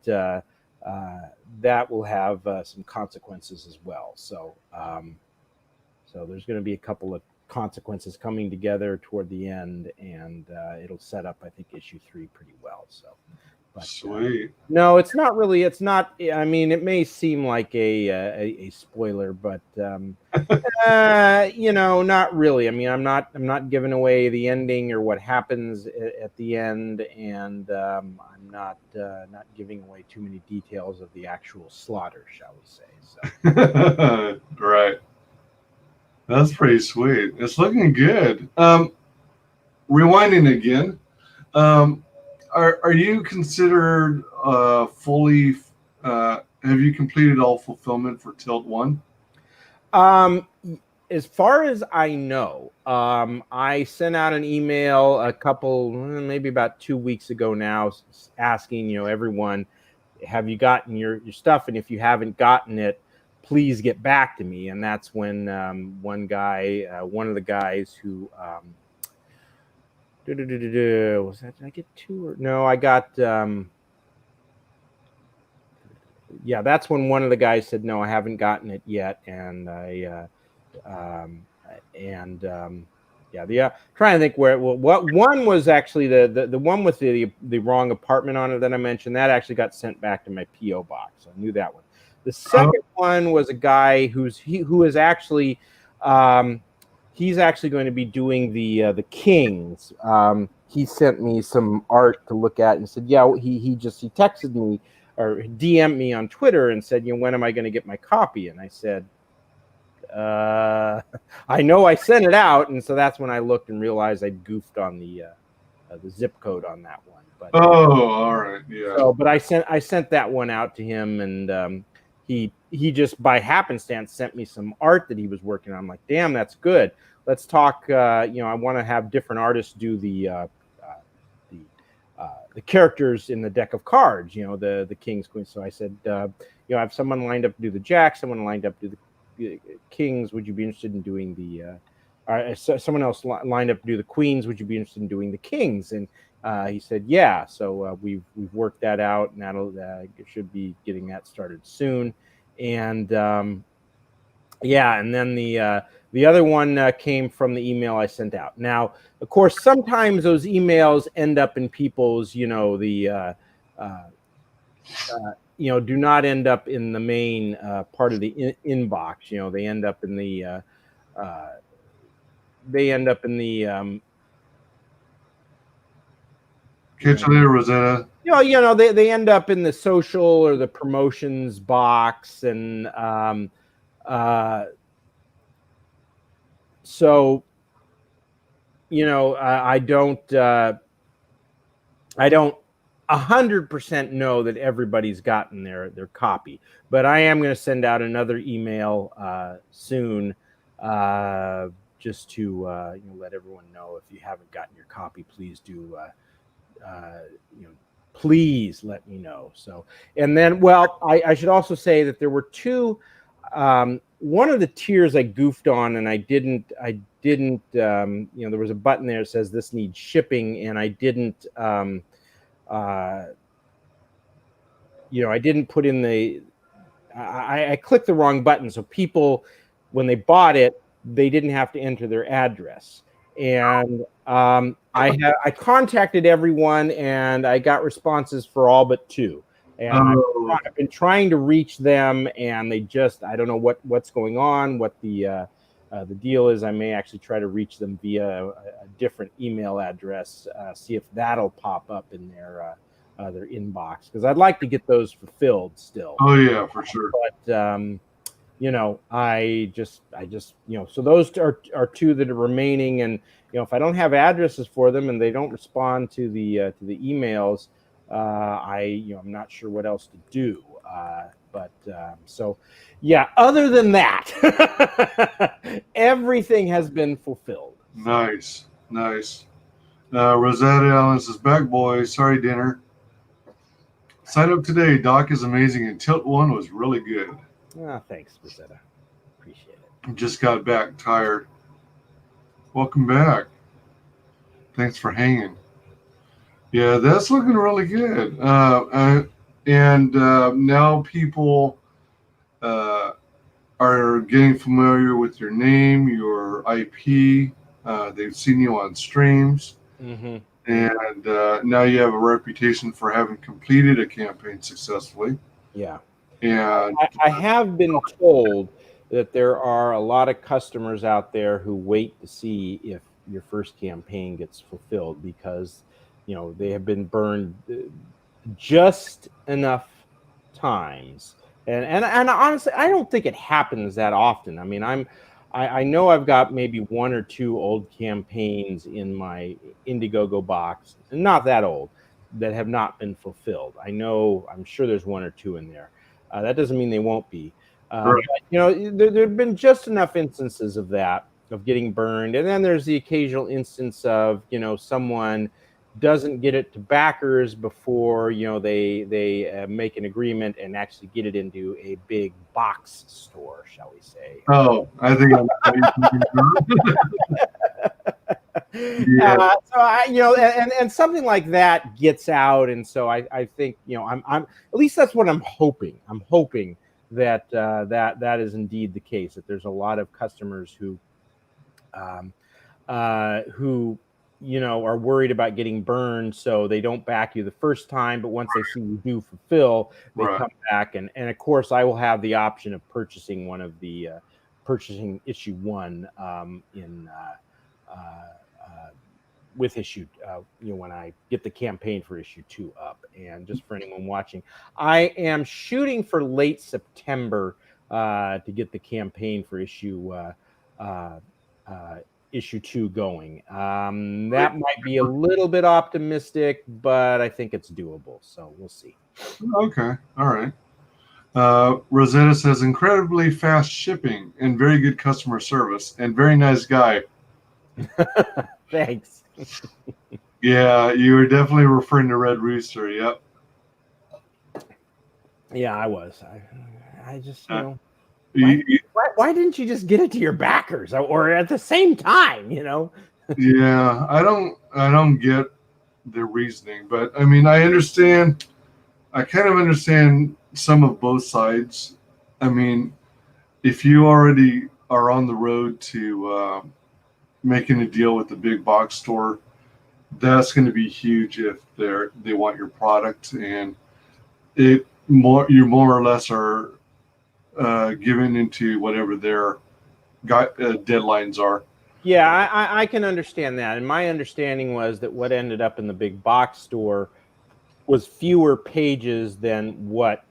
will have some consequences as well. So so there's going to be a couple of consequences coming together toward the end, and it'll set up, I think, issue 3 pretty well. So, but, sweet. No, it's not really. It's not. I mean, it may seem like a spoiler, but not really. I mean, I'm not giving away the ending or what happens at the end, and I'm not giving away too many details of the actual slaughter, shall we say? So. Right. That's pretty sweet. It's looking good. Rewinding again, are you considered fully? Have you completed all fulfillment for Tilt 1? as far as I know, I sent out an email a couple, maybe about 2 weeks ago now, asking, everyone, have you gotten your stuff? And if you haven't gotten it, please get back to me. And that's when one of the guys who, was that, did I get two or no? I got, yeah, that's when one of the guys said, no, I haven't gotten it yet. And trying to think what one was actually the one with the wrong apartment on it that I mentioned, that actually got sent back to my PO box. I knew that one. The second one was a guy who is actually he's actually going to be doing the Kings. He sent me some art to look at and said, yeah, he texted me or DM'd me on Twitter and said, when am I going to get my copy? And I said, I know I sent it out, and so that's when I looked and realized I'd goofed on the zip code on that one. But all right, yeah. So, but I sent that one out to him, and he just by happenstance sent me some art that he was working on. I'm like, damn, that's good. Let's talk. I want to have different artists do the characters in the deck of cards. The kings, queens. So I said, I have someone lined up to do the jack, someone lined up to do the kings. Would you be interested in doing the someone else lined up to do the queens? Would you be interested in doing the kings? And he said yeah. So we've worked that out, and that'll should be getting that started soon. And and then the other one came from the email I sent out. Now, of course, sometimes those emails end up in people's do not end up in the main part of the inbox. They end up in the Catch you later, Rosetta. They end up in the social or the promotions box, and so I don't 100% know that everybody's gotten their copy, but I am going to send out another email soon, just to let everyone know, if you haven't gotten your copy, please do. Please let me know. So, and then, well, I should also say that there were two. One of the tiers I goofed on, and I didn't. There was a button there that says this needs shipping, and I didn't. I didn't put in the. I clicked the wrong button, so people, when they bought it, they didn't have to enter their address. And I contacted everyone, and I got responses for all but two. And I've been trying to reach them, and they just, I don't know what's going on, what the deal is. I may actually try to reach them via a different email address, see if that'll pop up in their inbox, because I'd like to get those fulfilled still. Oh yeah, for sure. But I just so those are two that are remaining, and if I don't have addresses for them and they don't respond to the emails, I'm not sure what else to do. So yeah, other than that, everything has been fulfilled. Nice. Rosetta Allen says, back boys, sorry dinner. Sign up today. Doc is amazing, and Tilt 1 was really good. Thanks, Rosetta. Appreciate it. Just got back tired. Welcome back. Thanks for hanging. Yeah, that's looking really good. And now people are getting familiar with your name, your IP. They've seen you on streams. Mm-hmm. And now you have a reputation for having completed a campaign successfully. Yeah. And I have been told that there are a lot of customers out there who wait to see if your first campaign gets fulfilled, because they have been burned just enough times, and honestly, I don't think it happens that often. I mean, I know I've got maybe one or two old campaigns in my Indiegogo box, not that old, that have not been fulfilled. I'm sure there's one or two in there. That doesn't mean they won't be. Right. But, you know, there have been just enough instances of that, of getting burned, and then there's the occasional instance of, you know, someone doesn't get it to backers before, you know, they make an agreement and actually get it into a big box store, shall we say. Oh, I think I know what you're thinking about. Yeah. So I, you know, and something like that gets out, and so I think, you know, I'm at least that's what I'm hoping. I'm hoping that that is indeed the case. That there's a lot of customers um, who, you know, are worried about getting burned, so they don't back you the first time, but once they see you do fulfill, they Right. come back, and of course I will have the option of purchasing one of the purchasing issue 1 in. With issue, you know, when I get the campaign for issue 2 up. And just for anyone watching, I am shooting for late September to get the campaign for uh, issue 2 going. That might be a little bit optimistic, but I think it's doable. So we'll see. Okay. All right. Rosetta says incredibly fast shipping and very good customer service and very nice guy. Thanks. Yeah, you were definitely referring to Red Rooster. Yep. Yeah, I was. I just, you know, You- you- why didn't you just get it to your backers or at the same time, you know? yeah, I don't get the reasoning, but I mean, I understand. I kind of understand some of both sides. I mean, if you already are on the road to making a deal with the big box store, that's going to be huge if they want your product, and you more or less are given into whatever their deadlines are. Yeah, I can understand that. And my understanding was that what ended up in the big box store was fewer pages than what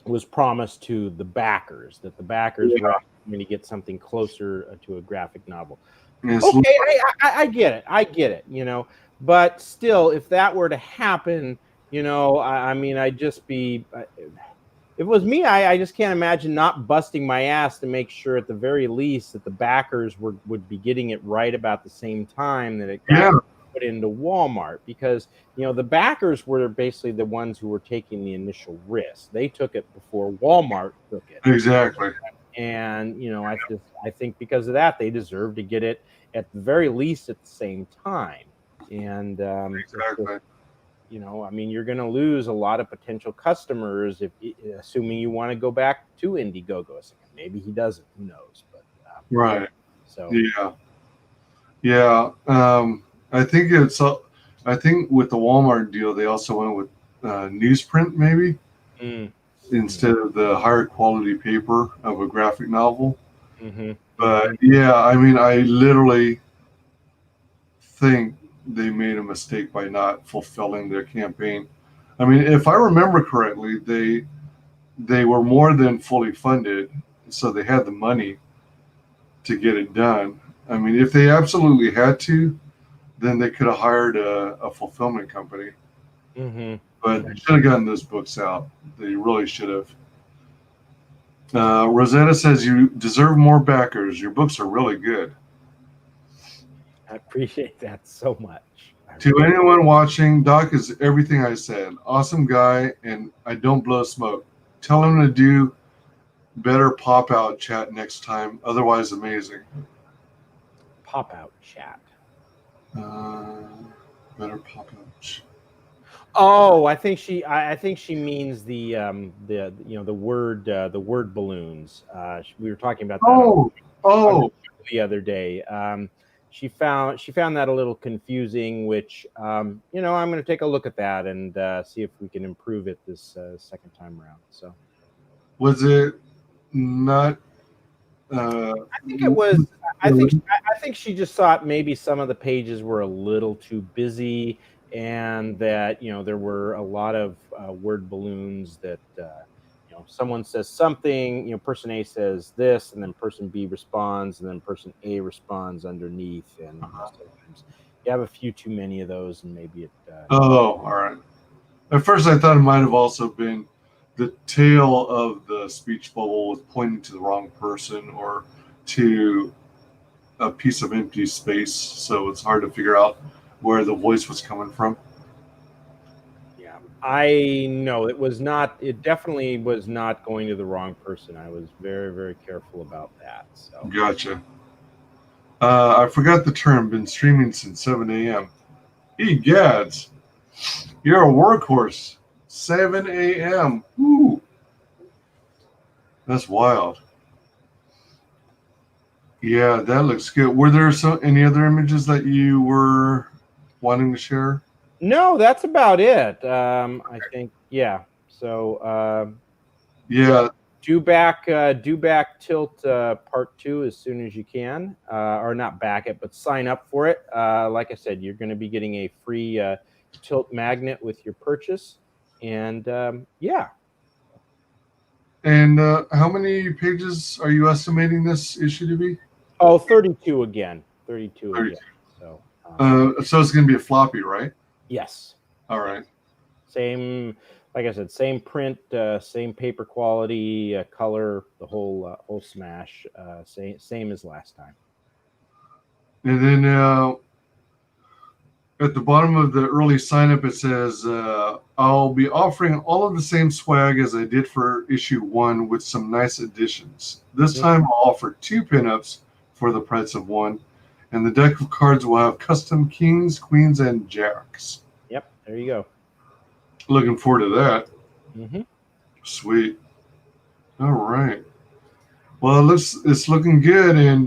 was promised to the backers, that the backers were going to get something closer to a graphic novel. Okay, I get it. I get it, you know. But still, if that were to happen, you know, I mean, I'd just be. If it was me, I just can't imagine not busting my ass to make sure, at the very least, that the backers would be getting it right about the same time that it got put into Walmart, because, you know, the backers were basically the ones who were taking the initial risk. They took it before Walmart took it. Exactly. And, you know, I think because of that, they deserve to get it at the very least at the same time. And Exactly. you know, I mean, you're going to lose a lot of potential customers if, assuming you want to go back to Indiegogo a second. Maybe he doesn't. Who knows? But Right. So Yeah. I think I think with the Walmart deal, they also went with newsprint maybe instead of the higher quality paper of a graphic novel. But yeah, I mean, I literally think they made a mistake by not fulfilling their campaign. I mean, if I remember correctly, they were more than fully funded, so they had the money to get it done. I mean, if they absolutely had to, then they could have hired a fulfillment company. But they should have gotten those books out. They really should have. Rosetta says you deserve more backers. Your books are really good. I appreciate that so much. To anyone watching, Doc is everything I said. Awesome guy, and I don't blow smoke. Tell him to do better pop out chat next time. Otherwise, amazing. Pop out chat. Better pop out. Oh, I think she means the you know, the word balloons. We were talking about that the other day. She found that a little confusing, which you know, I'm going to take a look at that and see if we can improve it this second time around. So was it not? I think it was. I think she just thought maybe some of the pages were a little too busy, and that, you know, there were a lot of word balloons that you know, someone says something, you know, person A says this, and then person B responds, and then person A responds underneath, and sometimes you have a few too many of those, and maybe it. Oh, all right. At first, I thought it might have also been the tail of the speech bubble was pointing to the wrong person or to a piece of empty space, so it's hard to figure out where the voice was coming from. Yeah, I know it was not. It definitely was not going to the wrong person. I was very, very careful about that. So Gotcha. I forgot the term. Been streaming since 7 a.m. Egads, you're a workhorse. 7 a.m. Woo, that's wild. Yeah, that looks good. Were there any other images that you were wanting to share? no, that's about it. I think yeah. So Yeah, do back tilt part 2 as soon as you can, or not back it, but sign up for it. Like I said, you're going to be getting a free tilt magnet with your purchase, and yeah. and how many pages are you estimating this issue to be? Oh, 32 again. 32 again. 32. So So it's going to be a floppy, right? yes. All right. Same, like I said, same print, same paper quality, color, the whole smash, same as last time. And then at the bottom of the early sign up, it says, I'll be offering all of the same swag as I did for issue 1 with some nice additions. This time I'll offer 2 pinups for the price of 1. And the deck of cards will have custom kings, queens, and jacks. Yep, there you go. Looking forward to that. Mm-hmm. Sweet. All right. Well, it's looking good. And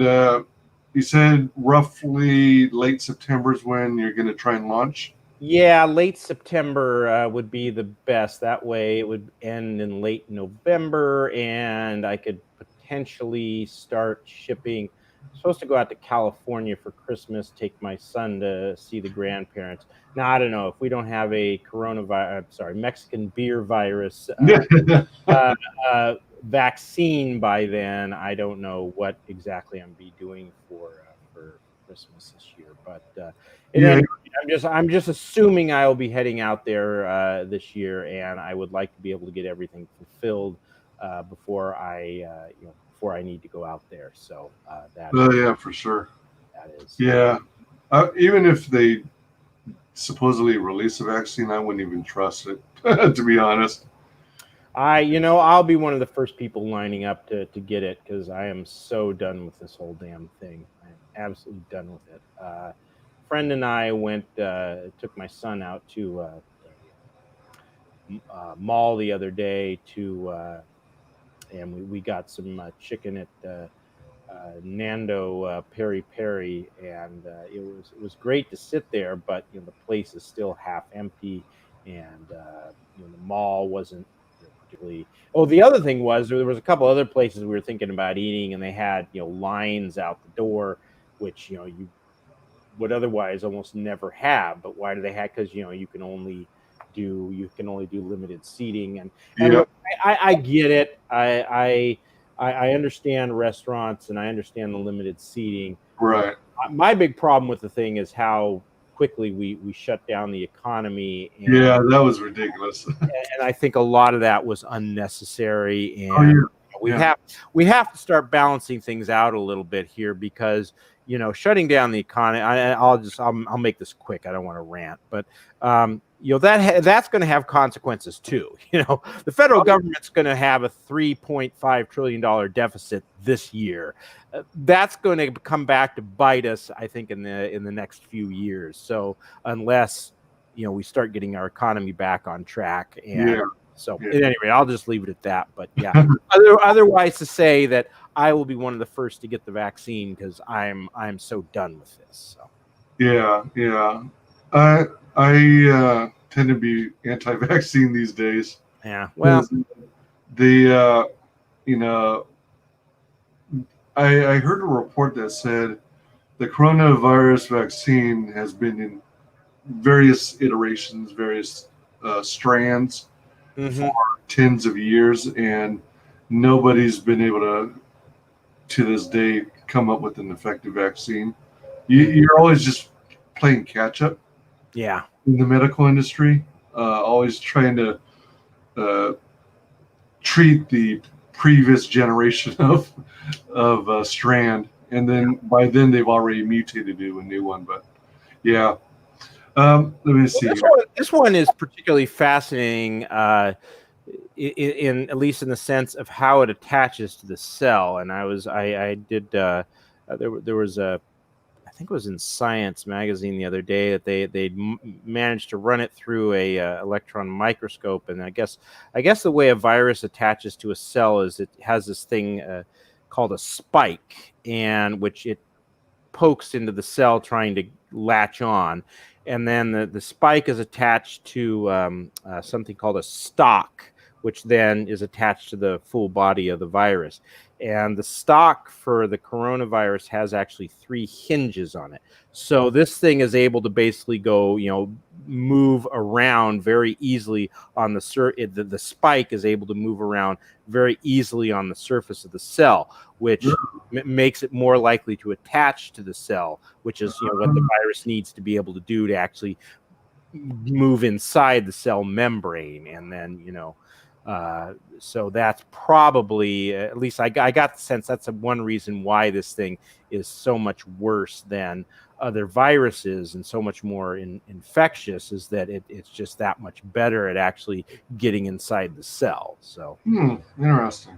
you said roughly late September is when you're going to try and launch? Yeah, late September would be the best. That way it would end in late November, and I could potentially start shipping. I'm supposed to go out to California for Christmas, take my son to see the grandparents. Now, I don't know if we don't have a Mexican beer virus vaccine by then. I don't know what exactly I'm be doing for Christmas this year, but Yeah. I'm just assuming I'll be heading out there this year, and I would like to be able to get everything fulfilled before I need to go out there. So Yeah, for sure. that is. Yeah. Even if they supposedly release a vaccine, I wouldn't even trust it, to be honest. I'll be one of the first people lining up to get it, because I am so done with this whole damn thing. I am absolutely done with it. Friend and I took my son out to mall the other day and we got some chicken at Nando Peri Peri, and it was great to sit there, but the place is still half empty, and the mall wasn't particularly. Oh, the other thing was there was a couple other places we were thinking about eating, and they had lines out the door, which you would otherwise almost never have. But why do they have? Because you can only do limited seating, and Yeah. look, I get it. I understand restaurants, and I understand the limited seating. Right. My big problem with the thing is how quickly we shut down the economy. And, Yeah, that was ridiculous. and I think a lot of that was unnecessary. And Oh, yeah. we have to start balancing things out a little bit here, because shutting down the economy. I'll make this quick. I don't want to rant, but that's going to have consequences too. The federal government's going to have a $3.5 trillion deficit this year. That's going to come back to bite us, I think, in the next few years. So unless we start getting our economy back on track, and at any rate, I'll just leave it at that. But yeah, otherwise, to say that I will be one of the first to get the vaccine, because I'm so done with this. So. Yeah. I tend to be anti-vaccine these days. Yeah. Well, I heard a report that said the coronavirus vaccine has been in various iterations, various strands for tens of years, and nobody's been able to this day come up with an effective vaccine. You're always just playing catch up. Yeah. In the medical industry, always trying to treat the previous generation of strand, and then by then they've already mutated to a new one. But yeah, let me see. This one is particularly fascinating, in at least in the sense of how it attaches to the cell. And I did there was a, I think it was in Science magazine the other day that they managed to run it through a electron microscope, and I guess the way a virus attaches to a cell is it has this thing called a spike, and which it pokes into the cell trying to latch on, and then the spike is attached to something called a stalk, which then is attached to the full body of the virus. And the stalk for the coronavirus has actually 3 hinges on it. So this thing is able to basically go, move around very easily on the spike is able to move around very easily on the surface of the cell, which makes it more likely to attach to the cell, which is what the virus needs to be able to do to actually move inside the cell membrane. And then so that's probably, at least I got the sense that's one reason why this thing is so much worse than other viruses and so much more infectious, is that it's just that much better at actually getting inside the cell. So Interesting.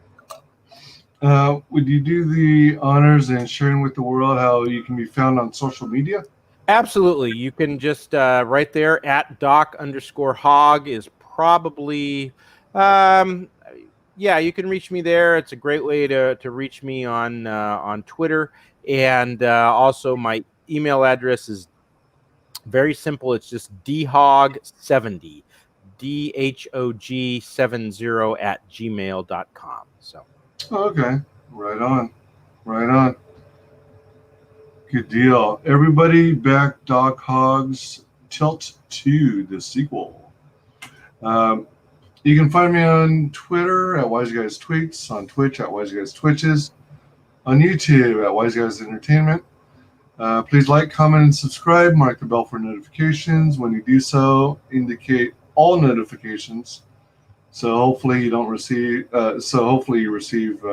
Would you do the honors and sharing with the world how you can be found on social media? Absolutely. You can just right there at Doc_Hog is probably, yeah, you can reach me there. It's a great way to reach me on Twitter, and also my email address is very simple. It's just dhog70, DHOG70 @gmail.com. So. Okay, right on. Good deal. Everybody back Doc Hog's Tilt 2, the sequel. You can find me on Twitter at WyzGyz Tweets, on Twitch at WyzGyz Twitches, on YouTube at WyzGyz Entertainment. Please like, comment, and subscribe. Mark the bell for notifications. When you do so, indicate all notifications. So hopefully you receive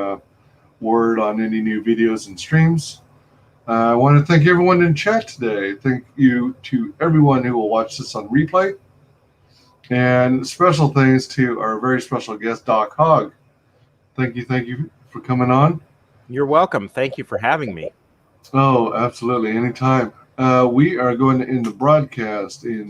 word on any new videos and streams. I want to thank everyone in chat today. Thank you to everyone who will watch this on replay. And special thanks to our very special guest, Doc Hog. Thank you for coming on. You're welcome. Thank you for having me. Oh, absolutely. Anytime. We are going to end the broadcast in